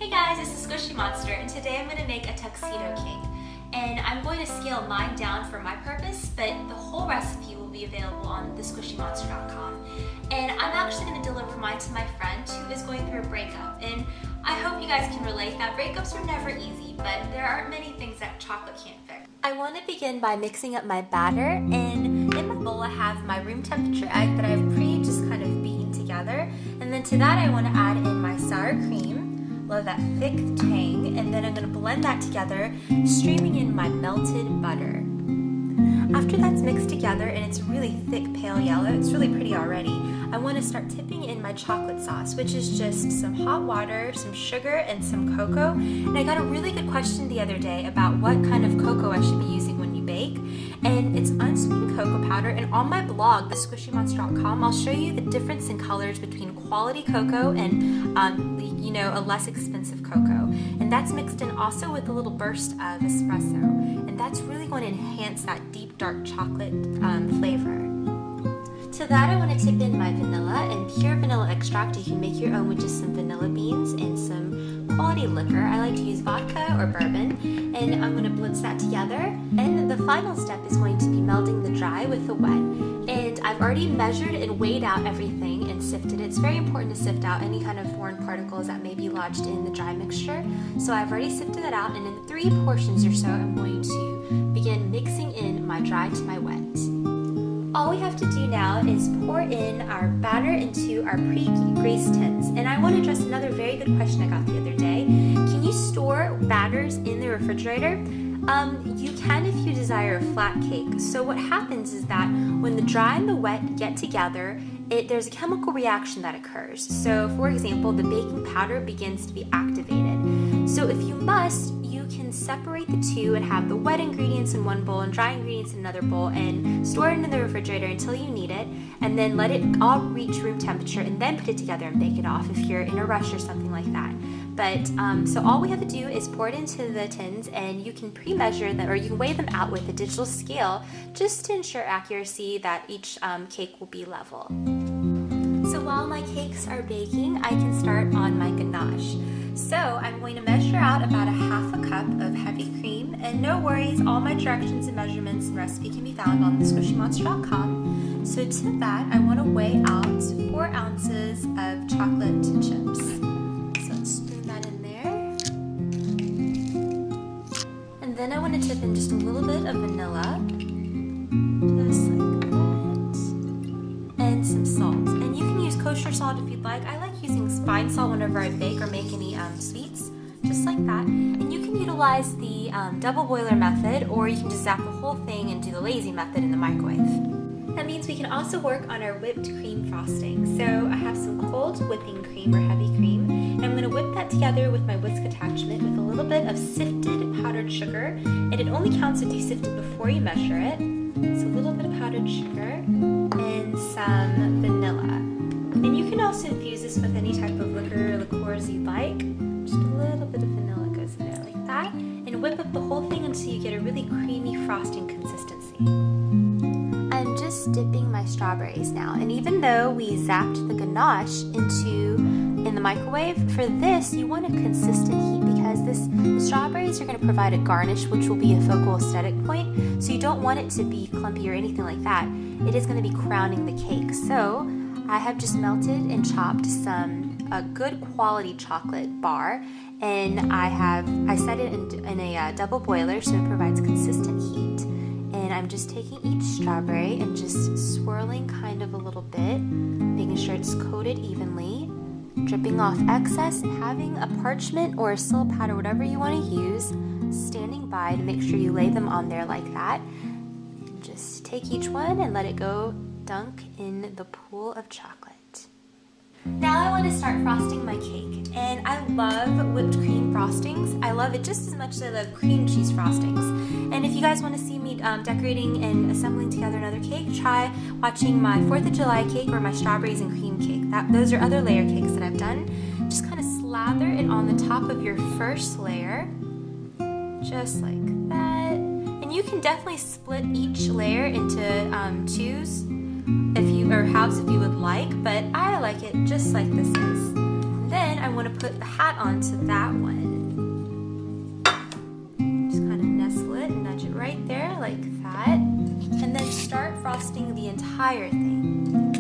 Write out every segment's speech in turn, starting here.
Hey guys, it's the Squishy Monster, and today I'm going to make a tuxedo cake. And I'm going to scale mine down for my purpose, but the whole recipe will be available on thesquishymonster.com. And I'm actually going to deliver mine to my friend who is going through a breakup. And I hope you guys can relate that breakups are never easy, but there aren't many things that chocolate can't fix. I want to begin by mixing up my batter, and in my bowl I have my room temperature egg that I've just kind of beaten together. And then to that I want to add in my sour cream. Love that thick tang, and then I'm going to blend that together, streaming in my melted butter. After that's mixed together and it's really thick pale yellow, it's really pretty already, I want to start tipping in my chocolate sauce, which is just some hot water, some sugar, and some cocoa. And I got a really good question the other day about what kind of cocoa I should be using when you bake, and it's unsweetened cocoa powder. And on my blog, thesquishymonster.com, I'll show you the difference in colors between quality cocoa and a less expensive cocoa. And that's mixed in also with a little burst of espresso, and that's really going to enhance that deep dark chocolate flavor. To that I want to tip in my vanilla and pure vanilla extract. You can make your own with just some vanilla beans and some quality liquor. I like to use vodka or bourbon, and I'm going to blitz that together. And the final step is going to be melding the dry with the wet. And I've already measured and weighed out everything and sifted it. It's very important to sift out any kind of foreign particles that may be lodged in the dry mixture. So I've already sifted that out, and in 3 portions or so I'm going to begin mixing in my dry to my wet. All we have to do now is pour in our batter into our pre-greased tins. And I want to address another very good question I got the other day. Can you store batters in the refrigerator? You can if you desire a flat cake. So what happens is that when the dry and the wet get together, there's a chemical reaction that occurs. So for example, the baking powder begins to be activated. So if you must, you can separate the two and have the wet ingredients in one bowl and dry ingredients in another bowl, and store it in the refrigerator until you need it, and then let it all reach room temperature and then put it together and bake it off if you're in a rush or something like that. But so all we have to do is pour it into the tins, and you can pre-measure them, or you can weigh them out with a digital scale just to ensure accuracy that each cake will be level. So while my cakes are baking, I can start on my ganache. So I'm going to measure out about a half a cup of heavy cream, and no worries, all my directions and measurements and recipe can be found on thesquishymonster.com. So to that, I want to weigh out 4 ounces of chocolate chips. So let's spoon that in there. And then I want to tip in just a little bit of vanilla, just like that, and some salt. And you can use kosher salt if you'd like. I like using fine salt whenever I bake or make any sweets, just like that. And you can utilize the double boiler method, or you can just zap the whole thing and do the lazy method in the microwave. That means we can also work on our whipped cream frosting. So I have some cold whipping cream or heavy cream, and I'm going to whip that together with my whisk attachment with a little bit of sifted powdered sugar, and it only counts if you sift it before you measure it. So a little bit of powdered sugar and some vanilla. And you can also infuse this with any type of liquor or liqueurs you'd like. Just a little bit of vanilla goes in there like that, and whip up the whole thing until you get a really creamy frosting consistency. I'm just dipping my strawberries now, and even though we zapped the ganache in the microwave, for this you want a consistent heat, because the strawberries are going to provide a garnish which will be a focal aesthetic point, so you don't want it to be clumpy or anything like that. It is going to be crowning the cake. So I have just melted and chopped a good quality chocolate bar, and I set it in a double boiler so it provides consistent heat. And I'm just taking each strawberry and just swirling kind of a little bit, making sure it's coated evenly, dripping off excess, and having a parchment or a silk pad or whatever you want to use standing by to make sure you lay them on there like that. Just take each one and let it go dunk in the pool of chocolate. Now I want to start frosting my cake, and I love whipped cream frostings. I love it just as much as I love cream cheese frostings. And if you guys want to see me decorating and assembling together another cake, try watching my 4th of July cake or my strawberries and cream cake. Those are other layer cakes that I've done. Just kind of slather it on the top of your first layer, just like that. And you can definitely split each layer into halves if you would like, but I like it just like this is. then I want to put the hat onto that one. Just kind of nestle it and nudge it right there like that. And then start frosting the entire thing.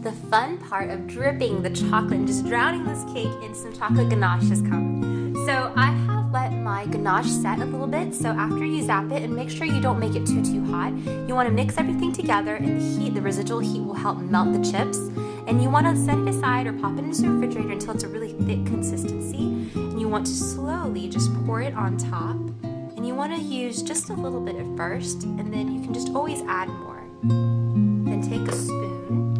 The fun part of dripping the chocolate and just drowning this cake in some chocolate ganache has come. So I have let my ganache set a little bit, so after you zap it, and make sure you don't make it too hot, you want to mix everything together, and the residual heat will help melt the chips. And you want to set it aside or pop it into the refrigerator until it's a really thick consistency. And you want to slowly just pour it on top. And you want to use just a little bit at first, and then you can just always add more. Then take a spoon,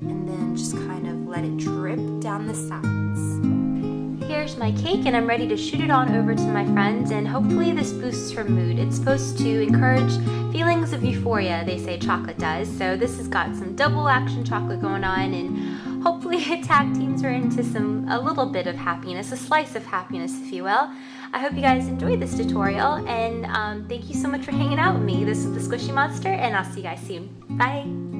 and then just kind of let it drip down the sides. Here's my cake, and I'm ready to shoot it on over to my friends, and hopefully this boosts her mood. It's supposed to encourage feelings of euphoria, they say chocolate does, so this has got some double action chocolate going on, and hopefully it tag teams her into a little bit of happiness, a slice of happiness, if you will. I hope you guys enjoyed this tutorial, and thank you so much for hanging out with me. This is the Squishy Monster, and I'll see you guys soon. Bye!